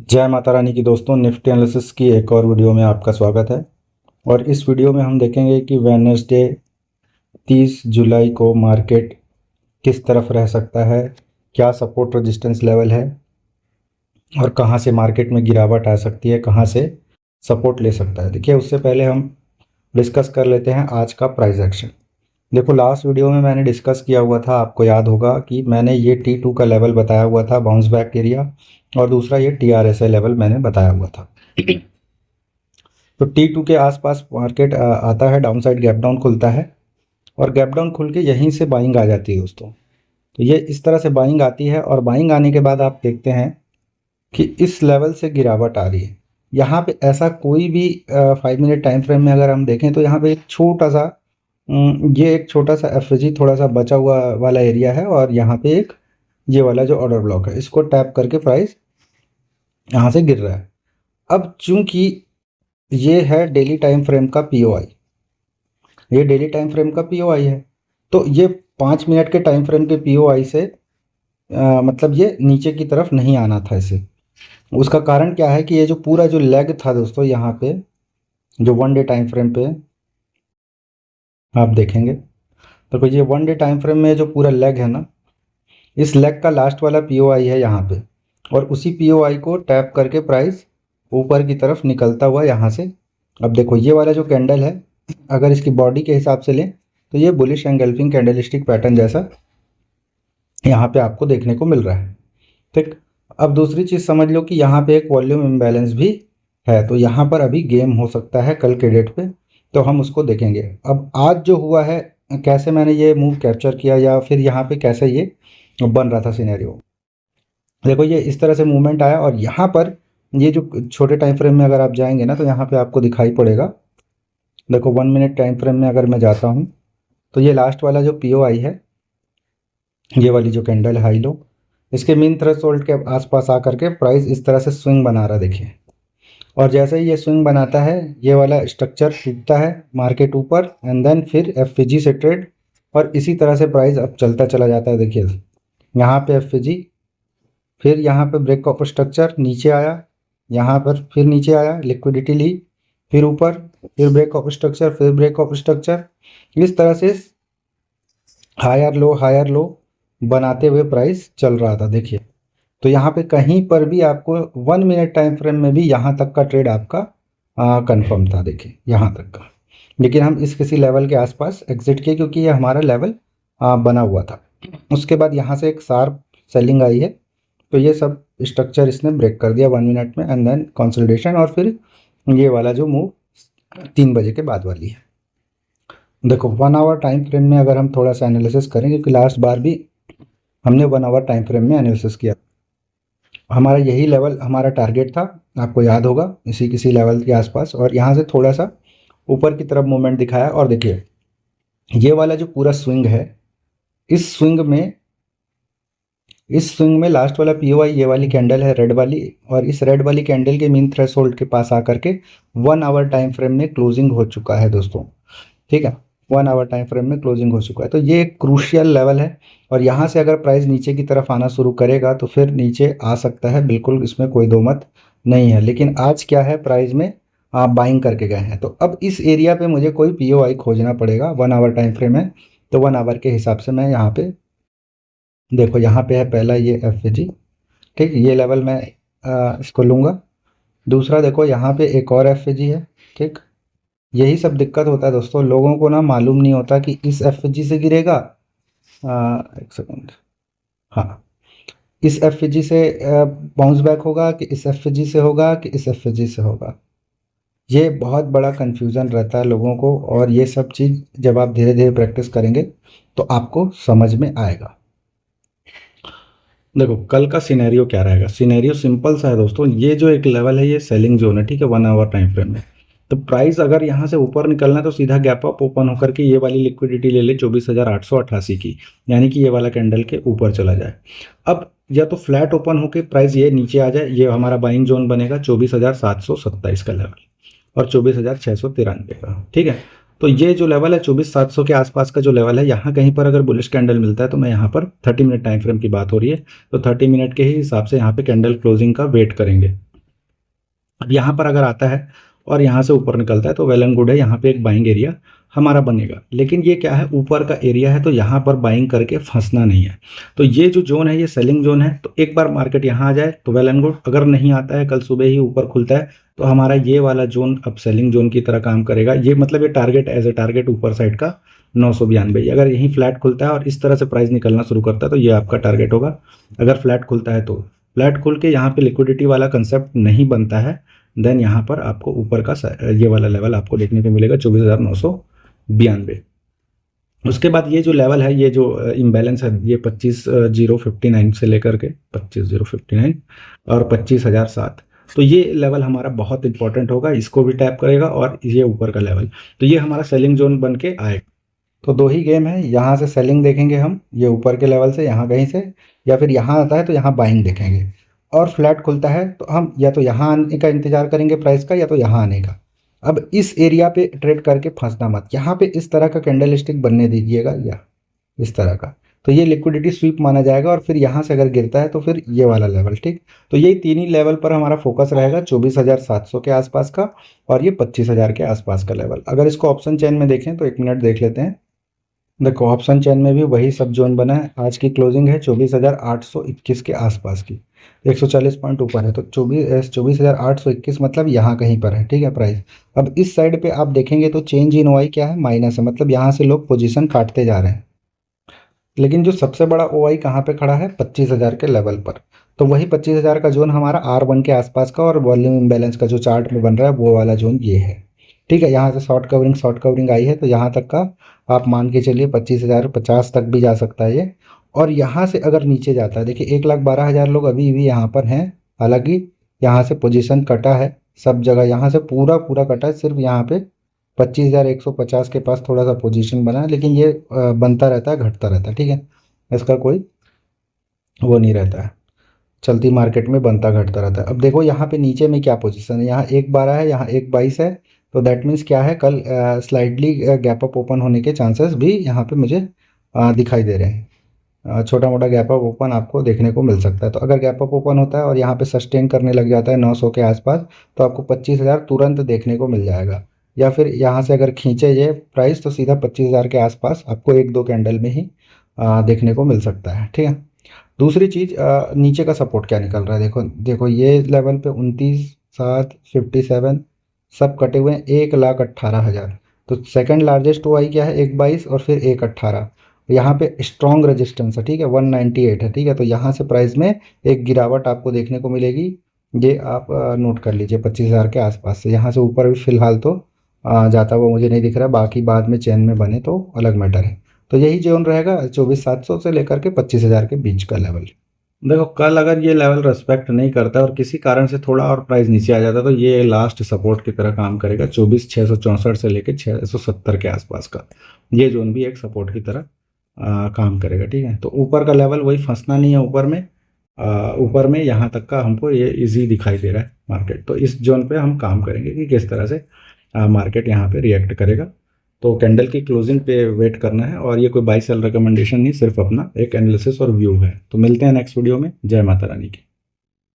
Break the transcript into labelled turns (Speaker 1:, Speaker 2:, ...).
Speaker 1: जय माता रानी की दोस्तों, निफ्टी एनालिसिस की एक और वीडियो में आपका स्वागत है। और इस वीडियो में हम देखेंगे कि वेडनेसडे 30 जुलाई को मार्केट किस तरफ रह सकता है, क्या सपोर्ट रेजिस्टेंस लेवल है और कहां से मार्केट में गिरावट आ सकती है, कहां से सपोर्ट ले सकता है। देखिए, उससे पहले हम डिस्कस कर लेते हैं आज का प्राइस एक्शन। देखो, लास्ट वीडियो में मैंने डिस्कस किया हुआ था, आपको याद होगा कि मैंने ये T2 का लेवल बताया हुआ था, बाउंस बैक एरिया, और दूसरा ये TRSI लेवल मैंने बताया हुआ था। तो T2 के आसपास मार्केट आता है, डाउन साइड गैप डाउन खुलता है और गैप डाउन खुल के यहीं से बाइंग आ जाती है दोस्तों। तो ये इस तरह से बाइंग आती है और बाइंग आने के बाद आप देखते हैं कि इस लेवल से गिरावट आ रही है। यहाँ पे ऐसा कोई भी 5 मिनट टाइम फ्रेम में अगर हम देखें तो यहाँ पे एक छोटा सा ये एक छोटा सा एफजी थोड़ा सा बचा हुआ वाला एरिया है और यहाँ पे एक ये वाला जो ऑर्डर ब्लॉक है, इसको टैप करके प्राइस यहाँ से गिर रहा है। अब चूंकि ये है डेली टाइम फ्रेम का पीओआई, ये डेली टाइम फ्रेम का पीओआई है, तो ये 5 मिनट के टाइम फ्रेम के पीओआई से मतलब ये नीचे की तरफ नहीं आना था इसे। उसका कारण क्या है कि ये जो पूरा जो लेग था दोस्तों, यहाँ पे जो 1 डे टाइम फ्रेम पे आप देखेंगे तो ये 1 डे टाइम फ्रेम में जो पूरा लेग है ना, इस लेग का लास्ट वाला पीओआई है यहाँ पे, और उसी पीओआई को टैप करके प्राइस ऊपर की तरफ निकलता हुआ यहाँ से। अब देखो, ये वाला जो कैंडल है, अगर इसकी बॉडी के हिसाब से लें तो ये बुलिश एंगल्फिंग कैंडलस्टिक पैटर्न जैसा यहाँ पे आपको देखने को मिल रहा है। ठीक, अब दूसरी चीज़ समझ लो कि यहाँ पे एक वॉल्यूम इम्बैलेंस भी है, तो यहाँ पर अभी गेम हो सकता है कल के डेट पे, तो हम उसको देखेंगे। अब आज जो हुआ है, कैसे मैंने ये मूव कैप्चर किया या फिर यहाँ पे कैसे ये बन रहा था सिनेरियो। देखो, ये इस तरह से मूवमेंट आया और यहाँ पर ये जो छोटे टाइम फ्रेम में अगर आप जाएंगे ना तो यहाँ पे आपको दिखाई पड़ेगा। देखो, 1 मिनट टाइम फ्रेम में अगर मैं जाता हूँ तो ये लास्ट वाला जो पीओआई है, ये वाली जो कैंडल हाई लो, इसके मीन थ्रेशोल्ड के आसपास आकर के प्राइस इस तरह से स्विंग बना रहा, देखिए। और जैसे ही ये स्विंग बनाता है, ये वाला स्ट्रक्चर टूटता है मार्केट ऊपर, एंड देन फिर एफजी से ट्रेड, और इसी तरह से प्राइस अब चलता चला जाता है। देखिए, यहाँ पे एफजी, फिर यहाँ पे ब्रेक ऑफ स्ट्रक्चर, नीचे आया, यहाँ पर फिर नीचे आया, लिक्विडिटी ली, फिर ऊपर, फिर ब्रेक ऑफ स्ट्रक्चर, फिर ब्रेक ऑफ स्ट्रक्चर, इस तरह से हायर लो बनाते हुए प्राइस चल रहा था। देखिए, तो यहाँ पे कहीं पर भी आपको 1 मिनट टाइम फ्रेम में भी यहाँ तक का ट्रेड आपका कंफर्म था। देखिए, यहाँ तक का, लेकिन हम इस किसी लेवल के आसपास एग्जिट किए क्योंकि ये हमारा लेवल बना हुआ था। उसके बाद यहाँ से एक शार्प सेलिंग आई है, तो ये सब स्ट्रक्चर इसने ब्रेक कर दिया 1 मिनट में, एंड देन कंसोलिडेशन, और फिर ये वाला जो मूव 3 बजे के बाद वाली है। देखो, 1 आवर टाइम फ्रेम में अगर हम थोड़ा सा एनालिसिस करें, क्योंकि लास्ट बार भी हमने 1 आवर टाइम फ्रेम में एनालिसिस किया, हमारा यही लेवल हमारा टारगेट था, आपको याद होगा, इसी किसी लेवल के आसपास, और यहाँ से थोड़ा सा ऊपर की तरफ मूवमेंट दिखाया। और देखिए, ये वाला जो पूरा स्विंग है, इस स्विंग में लास्ट वाला पीओआई ये वाली कैंडल है, रेड वाली, और इस रेड वाली कैंडल के मीन थ्रेशोल्ड के पास आकर के 1 आवर टाइम फ्रेम में क्लोजिंग हो चुका है दोस्तों। ठीक है, 1 आवर टाइम फ्रेम में क्लोजिंग हो चुका है, तो ये एक क्रूशियल लेवल है। और यहाँ से अगर प्राइस नीचे की तरफ आना शुरू करेगा तो फिर नीचे आ सकता है, बिल्कुल, इसमें कोई दो मत नहीं है। लेकिन आज क्या है, प्राइस में आप बाइंग करके गए हैं, तो अब इस एरिया पे मुझे कोई पीओआई खोजना पड़ेगा। 1 आवर टाइम फ्रेम है, तो 1 आवर के हिसाब से मैं यहाँ पे, देखो यहाँ पे है पहला ये एफजी, ठीक, ये लेवल मैं इसको लूँगा। दूसरा देखो, यहाँ पे एक और एफजी है, ठीक। यही सब दिक्कत होता है दोस्तों, लोगों को ना मालूम नहीं होता कि इस एफजी से गिरेगा, एक सेकंड, हाँ, इस एफजी से बाउंस बैक होगा कि इस एफजी से होगा कि इस एफजी से होगा। ये बहुत बड़ा कन्फ्यूज़न रहता है लोगों को, और ये सब चीज़ जब आप धीरे धीरे प्रैक्टिस करेंगे तो आपको समझ में आएगा। देखो, कल का सिनेरियो क्या रहेगा। सिनेरियो सिंपल सा है दोस्तों, ये जो एक लेवल है ये सेलिंग जोन है, ठीक है, 1 आवर टाइम फ्रेम में। तो प्राइस अगर यहाँ से ऊपर निकलना है तो सीधा गैप अप ओपन होकर के ये वाली लिक्विडिटी ले ले 24,888 की, यानी कि ये वाला कैंडल के ऊपर चला जाए। अब या तो फ्लैट ओपन होकर प्राइस ये नीचे आ जाए, ये हमारा बाइंग जोन बनेगा 24,727 का लेवल और 24,693 का, ठीक है। तो ये जो लेवल है 24,700 के आसपास का जो लेवल है, यहाँ कहीं पर अगर बुलिश कैंडल मिलता है तो मैं यहाँ पर 30 मिनट टाइम फ्रेम की बात हो रही है, तो 30 मिनट के ही हिसाब से यहाँ पे कैंडल क्लोजिंग का वेट करेंगे। अब यहाँ पर अगर आता है और यहाँ से ऊपर निकलता है तो वेल एंड गुड है, यहाँ पे एक बाइंग एरिया हमारा बनेगा। लेकिन ये क्या है, ऊपर का एरिया है, तो यहाँ पर बाइंग करके फंसना नहीं है। तो ये जो जोन है ये सेलिंग जोन है, तो एक बार मार्केट यहाँ आ जाए तो वेल एंड गुड। अगर नहीं आता है, कल सुबह ही ऊपर खुलता है, तो हमारा ये वाला जोन अब सेलिंग जोन की तरह काम करेगा। ये मतलब ये टारगेट एज ए टारगेट ऊपर साइड का 992। अगर यहीं फ्लैट खुलता है और इस तरह से प्राइस निकलना शुरू करता है तो ये आपका टारगेट होगा। अगर फ्लैट खुलता है तो फ्लैट खुल के यहाँ पे लिक्विडिटी वाला कंसेप्ट नहीं बनता है, देन यहाँ पर आपको ऊपर का ये वाला लेवल आपको देखने को मिलेगा 24,992। उसके बाद ये जो लेवल है, ये जो इम्बैलेंस है, ये 25,059 से लेकर के 25,059 और 25,007, तो ये लेवल हमारा बहुत इंपॉर्टेंट होगा, इसको भी टैप करेगा और ये ऊपर का लेवल, तो ये हमारा सेलिंग जोन बन के आएगा। तो दो ही गेम है, यहाँ से सेलिंग देखेंगे हम ये ऊपर के लेवल से, यहाँ कहीं से, या फिर यहाँ आता है तो यहाँ बाइंग देखेंगे। और फ्लैट खुलता है तो हम या तो यहाँ आने का इंतजार करेंगे प्राइस का, या तो यहाँ आने का। अब इस एरिया पे ट्रेड करके फंसना मत, यहाँ पे इस तरह का कैंडल स्टिक बनने दीजिएगा या इस तरह का, तो ये लिक्विडिटी स्वीप माना जाएगा। और फिर यहाँ से अगर गिरता है तो फिर ये वाला लेवल, ठीक। तो यही तीन ही लेवल पर हमारा फोकस रहेगा, 24,700 के आसपास का और ये 25,000 के आसपास का लेवल। अगर इसको ऑप्शन चेन में देखें तो 1 मिनट देख लेते हैं। देखो ऑप्शन चेन में भी वही सब जोन बना है। आज की क्लोजिंग है 24,821 के आसपास की, 140 पॉइंट ऊपर है, तो 24,821 मतलब यहाँ कहीं पर है, ठीक है प्राइस। अब इस साइड पे आप देखेंगे तो चेंज इन वाई क्या है, माइनस है, मतलब यहाँ से लोग पोजीशन काटते जा रहे हैं। लेकिन जो सबसे बड़ा ओ आई कहाँ पे खड़ा है, 25,000 के लेवल पर। तो वही 25,000 का जोन हमारा R1 के आसपास का, और वॉल्यूम इम्बैलेंस का जो चार्ट में बन रहा है वो वाला जोन ये है, ठीक है। यहाँ से शॉर्ट कवरिंग आई है, तो यहाँ तक का आप मान के चलिए 25,050 तक भी जा सकता है ये। और यहाँ से अगर नीचे जाता है, देखिए 1,12,000 लोग अभी भी यहाँ पर हैं। हालांकि यहाँ से पोजीशन कटा है सब जगह, यहाँ से पूरा पूरा कटा है, सिर्फ यहाँ पे 25,150 के पास थोड़ा सा पोजीशन बना है। लेकिन ये बनता रहता है, घटता रहता है, ठीक है, इसका कोई वो नहीं रहता है, चलती मार्केट में बनता घटता रहता है। अब देखो यहाँ पे नीचे में क्या पोजीशन है, यहाँ 1,12 है, यहाँ 1,22 है, तो दैट मीन्स क्या है, कल स्लाइडली गैप अप ओपन होने के चांसेस भी यहाँ पे मुझे दिखाई दे रहे हैं। छोटा मोटा गैप अप ओपन आपको देखने को मिल सकता है। तो अगर गैप अप ओपन होता है और यहाँ पे सस्टेन करने लग जाता है 900 के आसपास, तो आपको 25,000 तुरंत देखने को मिल जाएगा। या फिर यहाँ से अगर खींचे ये प्राइस तो सीधा 25,000 के आसपास आपको एक दो कैंडल में ही देखने को मिल सकता है, ठीक है। दूसरी चीज़, नीचे का सपोर्ट क्या निकल रहा है, देखो देखो ये लेवल पे 29,757 सब कटे हुए हैं, 1,18,000। तो सेकंड लार्जेस्ट ओ आई क्या है, 1,22 और फिर 1,18। यहाँ पे स्ट्रॉन्ग रेजिस्टेंस है, ठीक है, 198 है, ठीक है। तो यहाँ से प्राइस में एक गिरावट आपको देखने को मिलेगी, ये आप नोट कर लीजिए 25,000 के आसपास से। यहाँ से ऊपर भी फिलहाल तो जाता हुआ मुझे नहीं दिख रहा, बाकी बाद में चैन में बने तो अलग मैटर है। तो यही जोन रहेगा 24,700 से लेकर के 25,000 के बीच का लेवल। देखो कल अगर ये लेवल रेस्पेक्ट नहीं करता और किसी कारण से थोड़ा और प्राइस नीचे आ जाता तो ये लास्ट सपोर्ट की तरह काम करेगा, 24,664 से लेकर 670 के आसपास का ये जोन भी एक सपोर्ट की तरह काम करेगा, ठीक है। तो ऊपर का लेवल वही, फंसना नहीं है ऊपर में यहाँ तक का हमको ये इजी दिखाई दे रहा है मार्केट। तो इस जोन पे हम काम करेंगे कि किस तरह से मार्केट यहाँ पे रिएक्ट करेगा। तो कैंडल की क्लोजिंग पे वेट करना है, और ये कोई बाई सेल रिकमेंडेशन नहीं, सिर्फ अपना एक एनालिसिस और व्यू है। तो मिलते हैं नेक्स्ट वीडियो में। जय माता रानी की।